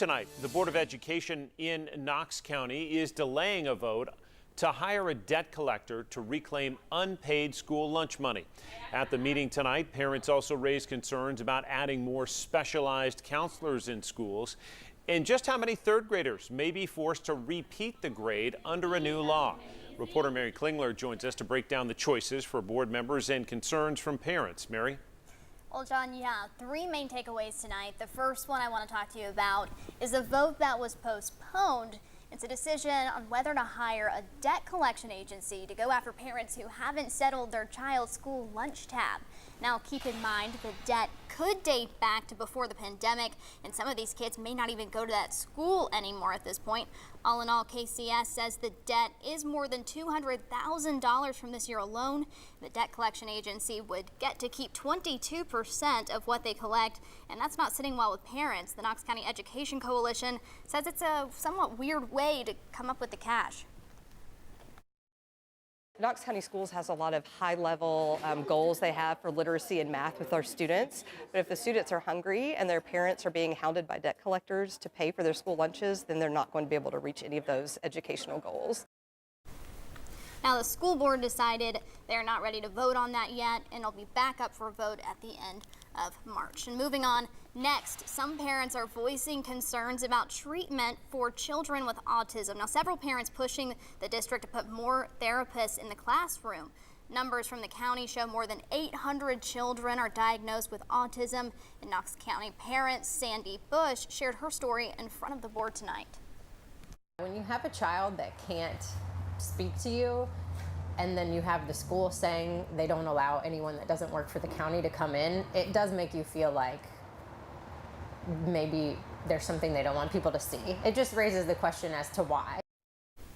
Tonight, the Board of Education in Knox County is delaying a vote to hire a debt collector to reclaim unpaid school lunch money. At the meeting tonight, parents also raised concerns about adding more specialized counselors in schools and just how many third graders may be forced to repeat the grade under a new law. Reporter Mary Klingler joins us to break down the choices for board members and concerns from parents. Mary? Well, John, three main takeaways tonight. The first one I want to talk to you about is the vote that was postponed. It's a decision on whether to hire a debt collection agency to go after parents who haven't settled their child's school lunch tab. Now, keep in mind the debt could date back to before the pandemic, and some of these kids may not even go to that school anymore at this point. All in all, KCS says the debt is more than $200,000 from this year alone. The debt collection agency would get to keep 22% of what they collect, and that's not sitting well with parents. The Knox County Education Coalition says it's a somewhat weird way to come up with the cash. Knox County Schools has a lot of high-level goals they have for literacy and math with our students. But if the students are hungry and their parents are being hounded by debt collectors to pay for their school lunches, then they're not going to be able to reach any of those educational goals. Now, the school board decided they're not ready to vote on that yet, and it'll be back up for a vote at the end of March. And moving on, next, some parents are voicing concerns about treatment for children with autism. Now, several parents pushing the district to put more therapists in the classroom. Numbers from the county show more than 800 children are diagnosed with autism. And Knox County parent Sandy Bush shared her story in front of the board tonight. When you have a child that can't speak to you, and then you have the school saying they don't allow anyone that doesn't work for the county to come in, it does make you feel like maybe there's something they don't want people to see. It just raises the question as to why.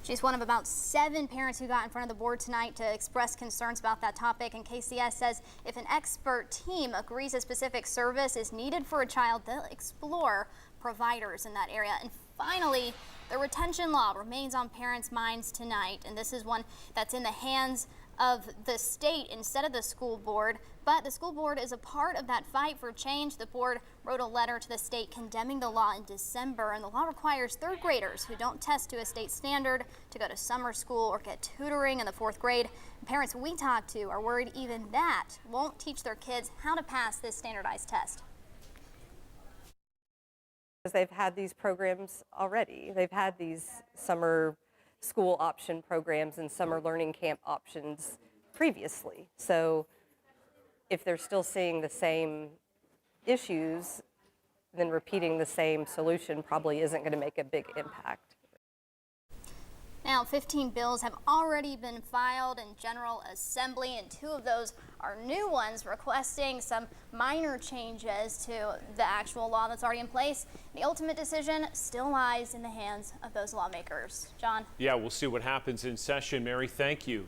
She's one of about 7 parents who got in front of the board tonight to express concerns about that topic, and KCS says if an expert team agrees a specific service is needed for a child, they'll explore providers in that area. And finally, the retention law remains on parents' minds tonight, and this is one that's in the hands of the state instead of the school board. But the school board is a part of that fight for change. The board wrote a letter to the state condemning the law in December, and the law requires third graders who don't test to a state standard to go to summer school or get tutoring in the 4th grade. And parents we talked to are worried even that won't teach their kids how to pass this standardized test. They've had these programs already. They've had these summer school option programs and summer learning camp options previously. So if they're still seeing the same issues, then repeating the same solution probably isn't going to make a big impact. Now, 15 bills have already been filed in General Assembly, and 2 of those are new ones requesting some minor changes to the actual law that's already in place. The ultimate decision still lies in the hands of those lawmakers. John? Yeah, we'll see what happens in session. Mary, thank you.